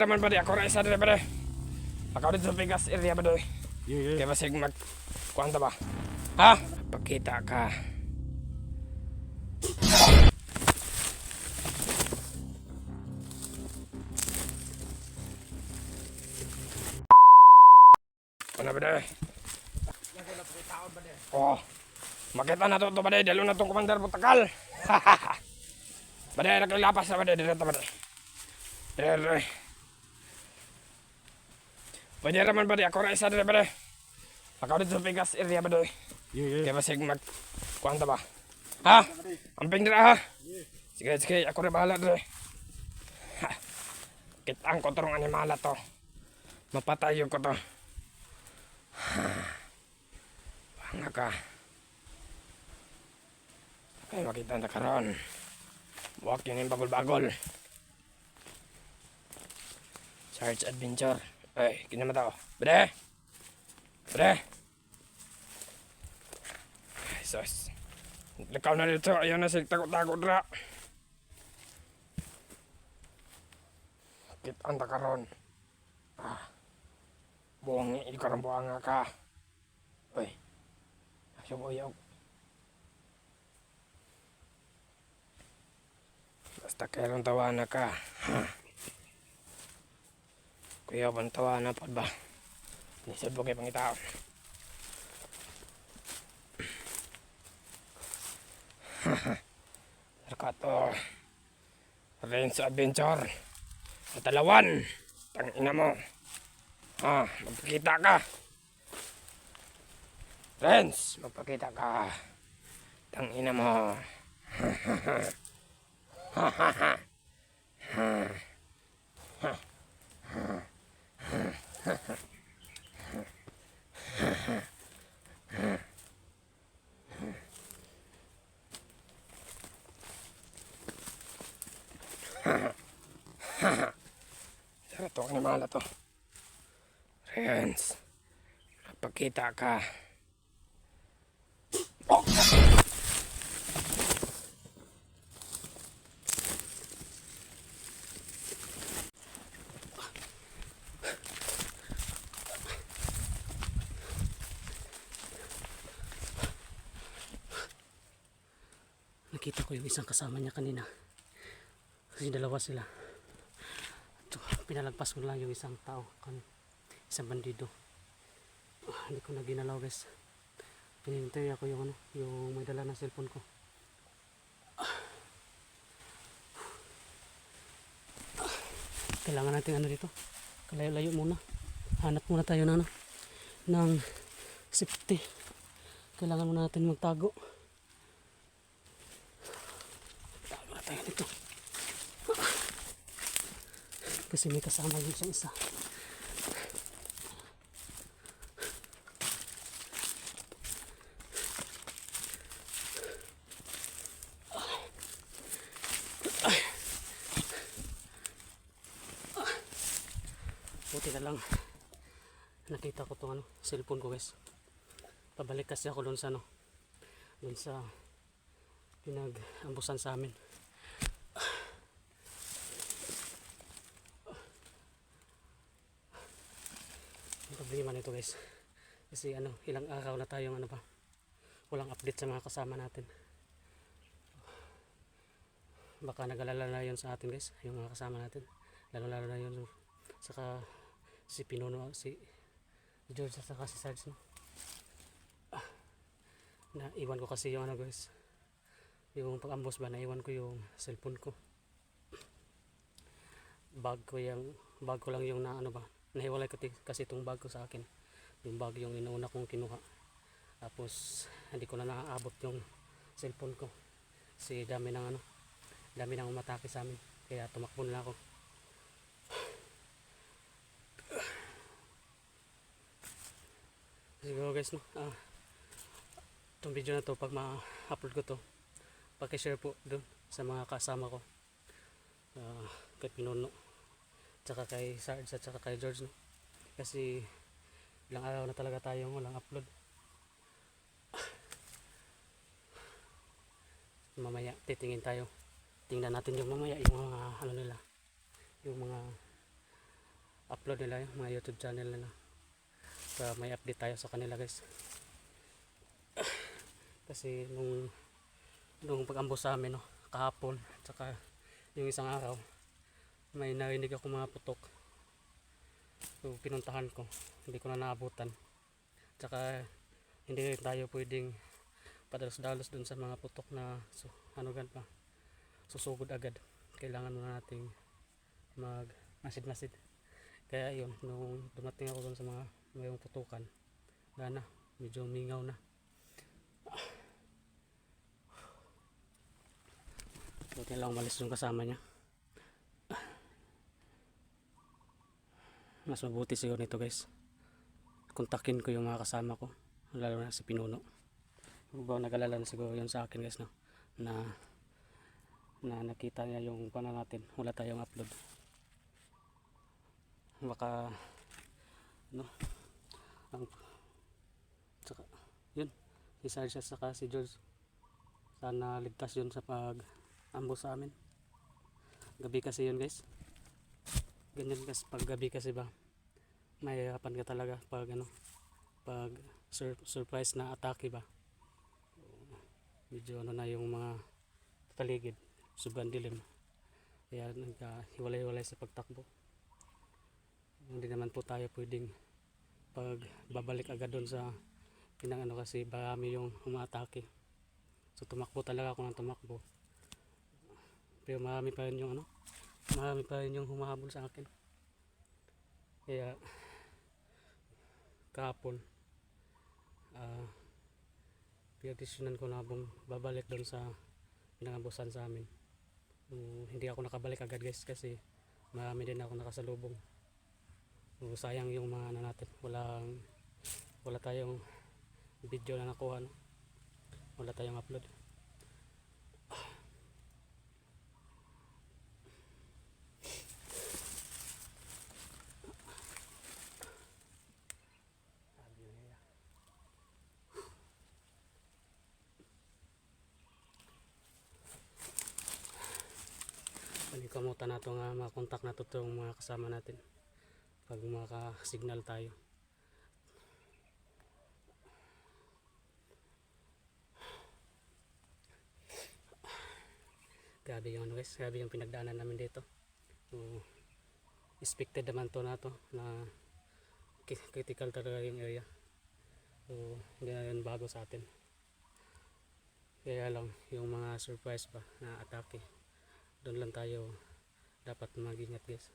Naman ba di ako ra isa dire ba di? Ako dito sa Vegas area ba di? Kaya basig mag kuwanta ba? Ha? Pagkita ka. Ano ba di? Oh. Makita na to ba di? Dalo na tong Commander Butakal. Ba di nakilapas na ba di? Dito ba di? Dire. Pwede naman ba di ako ra isa dire ba di? Ako dito sa Vegas area ba di? Kaya basig mag kuwanta ba? Ha? Amping dira ha? Sige, ako rin bahala dire. Kitang ko itong animala to. Mapatayo ko to. Banga ka. Ay makita na karon. Buwak yun yung bagol-bagol. Search adventure. Ay, kinama tao. Bade! Ay, sus. Lakaw na dito. Ayaw na sig takot-takot na. Kitang ta karon. Buwangi, ikarang buwanga ka. Uy. Ayaw. Basta kailang tawana ka. Kuya, bang tawana pa ba? Nisod mo kayo pangitaon. Sarkato. Rain sa adventure. Matalawan. Tangina mo. Magpakita ka. Renz, magpakita ka. Tangina mo. Sarap to, animala to. Renz, magpakita ka. Oh! Nakita ko yung isang kasama niya kanina. Kasi dalawa sila. Pinalagpas ko lang yung isang tao. Isang bandido. Hindi ko na ginalaw guys. Pinintay ako yung may dala na cellphone ko. Kailangan natin dito. Kalayo-layo muna. Hanap muna tayo ng safety. Kailangan muna natin magtago. Dito. Kasi may kasama yung isang isa. Buti na lang nakita ko itong cellphone ko guys. Pabalik kasi ako doon sa pinag-ambusan sa amin. Problema nito guys kasi ilang araw na tayong walang update sa mga kasama natin. Baka nag-alala na yun sa atin guys, yung mga kasama natin, lalo na yun saka si Pinuno, si George at saka si Sarge naiwan ko kasi yung guys, yung pag-ambos ba, naiwan ko yung cellphone ko. Bag ko lang yung nahiwalay ko kasi itong bag ko sa akin. Yung bag yung inauna kong kinuha. Tapos hindi ko na naaabot yung cellphone ko. Kasi dami ng umatake sa amin. Kaya tumakbo na ako. Siguro guys itong video na to, pag ma-upload ko to, paki-share po dun sa mga kasama ko. Kay Pinuno, tsaka kay Sarge at tsaka kay George kasi ilang araw na talaga tayong walang upload. Mamaya tingnan natin yung mamaya yung mga nila, yung mga upload nila yung mga YouTube channel nila para may update tayo sa kanila guys. Kasi nung pag-ambos sa amin no, kahapon tsaka yung isang araw may narinig ako mga putok, so pinuntahan ko, hindi ko na naabutan. Tsaka hindi rin tayo pwedeng padalos-dalos dun sa mga putok na pa susugod agad. Kailangan muna nating mag masid-masid. Kaya yun, nung dumating ako dun sa mga mayroong putukan, wala na, medyo mingaw na. Buti lang umalis yung kasama niya. Mas mabuti siguro nito guys, kontakin ko yung mga kasama ko, lalo na si Pinuno. Nag-alala na siguro yun sa akin guys, no? na nakita niya yung pana natin, wala tayong upload. Baka no, tsaka yun, si Sarge saka si George, sana ligtas yun sa pag-ambos sa amin. Gabi kasi yun guys, ganyan kasi pag gabi kasi ba, mahirapan ka talaga pag pag surprise na atake ba. Medyo na yung mga paligid, sobrang dilim, kaya nagkahiwalay-hiwalay sa pagtakbo. Hindi naman po tayo pwedeng pag babalik agad doon sa kasi marami yung umaatake, so tumakbo talaga ako ng tumakbo, pero marami pa rin yung humahabol sa akin. Kaya kahapon pinagdesisyonan ko na babalik doon sa pinangambusan sa amin. Hindi ako nakabalik agad guys kasi marami din ako nakasalubong. Sayang yung mga natin, wala tayong video na nakuha, no? Wala tayong upload. Panikamutan na ito nga mga kontak na ito itong mga kasama natin pag makasignal tayo. Grabe yung guys, grabe yung pinagdaanan namin dito. Expected naman to na critical talaga yung area, so hindi na yun bago sa atin. Kaya lang yung mga surprise ba na atake, doon lang tayo dapat mag-ingat guys.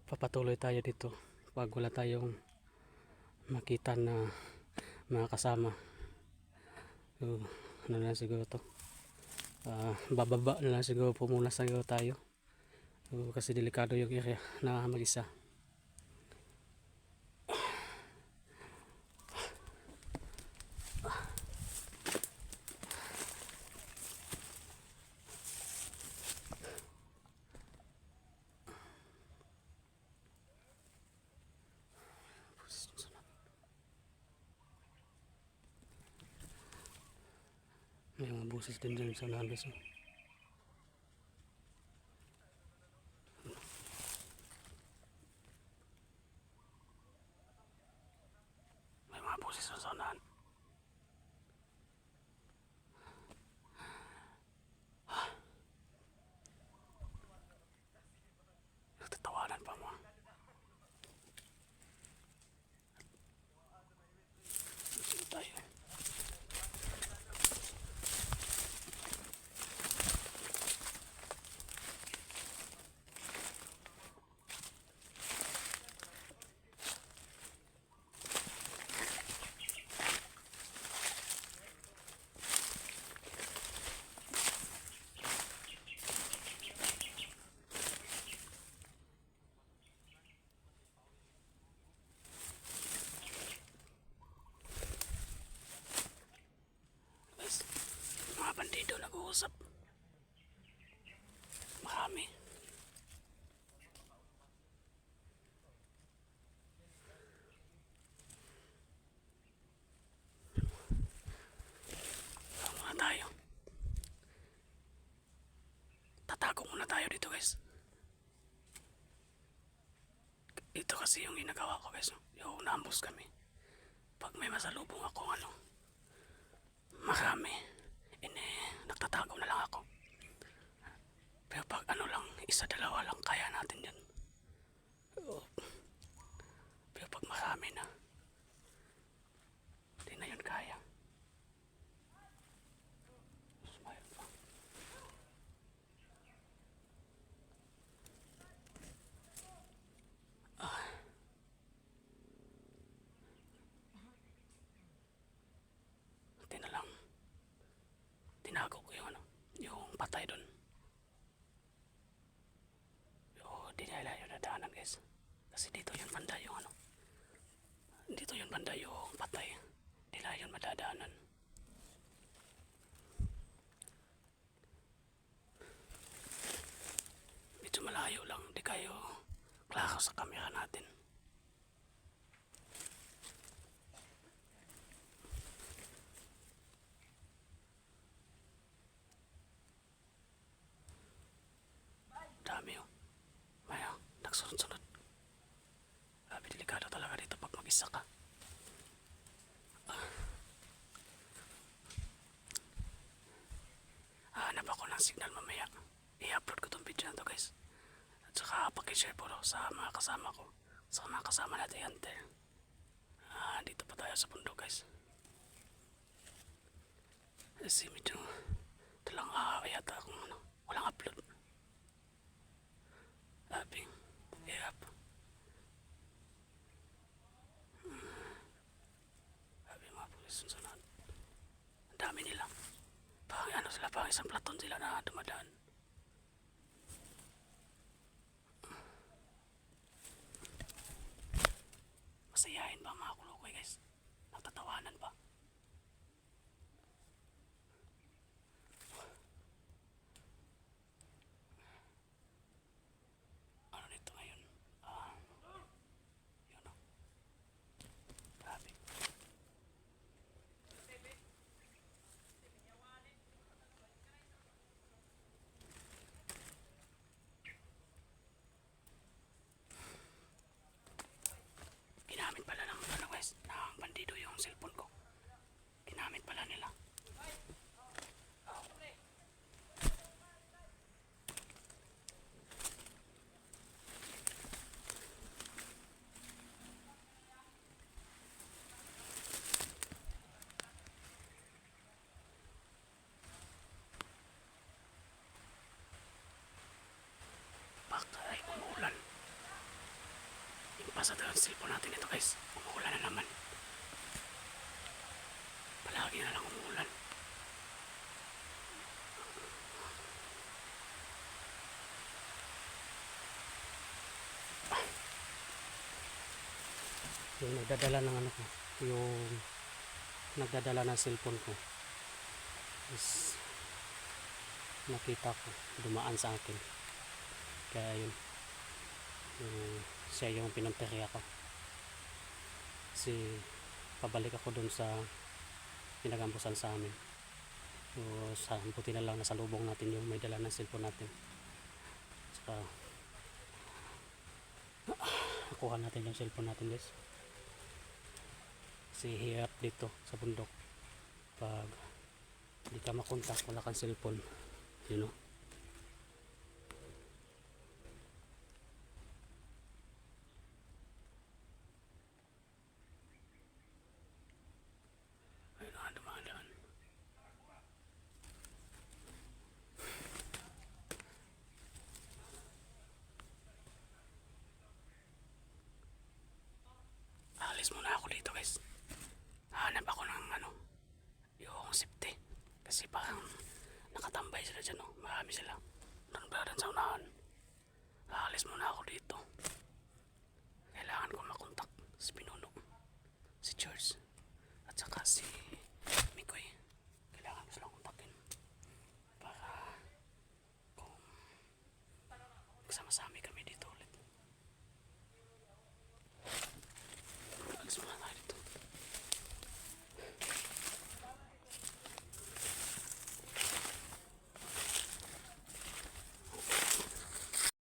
Papatuloy tayo dito pag wala tayong makita na mga kasama. So, ano na siguro to, bababa na lang siguro po muna siguro tayo, kasi delikado yung area na mag-isa. May mga buses din dyan sa labas. May mga buses sa zonahan. Tatawanan pa mo. Sige tayo. muna tayo dito guys. Ito kasi yung ginagawa ko guys. Yung naambos kami. Pag may masalubong ako marami. Nagtatago na lang ako. Pero pag lang, isa dalawa lang kaya natin yan. Pero pag marami na, hindi na yun kaya. Smile pa. Hindi na lang. Tinago ko yung patay doon. Di nila yun nadaanan guys. Kasi dito yun banda yung dito yun banda yung patay. Di nila yun madadaanan. Medyo malayo lang. Di kayo klaro sa camera natin. Dami nagsunod-sunod. Grabe, delikado talaga dito pag mag-isa ka. Hanap ako ng signal mamaya. I-upload ko tong video na to guys. At saka pakishare po sa mga kasama ko. Sa mga kasama natin hunter. Dito pa tayo sa bundok guys. Kasi medyo ito lang yata kung walang upload. Abing hirap. Abing mga pulis sunod. Ang dami nila. Parang isang platon sila na dumadaan. Masayahin ba mga kulukoy guys? Nagtatawanan ba? Ano nito ngayon? Yun grabe. Ginamit pala ng guys, ng bandido yung cellphone ko. Ginamit pala nila. Baka ay umuulan. Yung pasado yung cellphone natin ito guys. Umuulan na naman. Palagi na lang umuulan. Yung nagdadala ng ko. Yung nagdadala ng cellphone ko. Is nakita ko. Dumaan sa akin. Kaya yun. Siya yung pinamperya ko. Kasi pabalik ako dun sa pinagampusan sa amin. So buti na lang nasa lubong natin yung may dala ng cellphone natin. Saka nakuha natin yung cellphone natin guys. Kasi hirap dito sa bundok pag hindi ka makontak, wala kang cellphone, you know. Dumadaan. Alis muna ako dito guys. Hanap ako ng yung safety. Kasi parang nakatambay sila dyan, no? Marami sila. Doon ba rin sa unahan? Alis muna ako dito. Kailangan ko makontak si Pinuno, si George, at saka si Mikoy. Kailangan ko silang kontakin para kung magsama-sama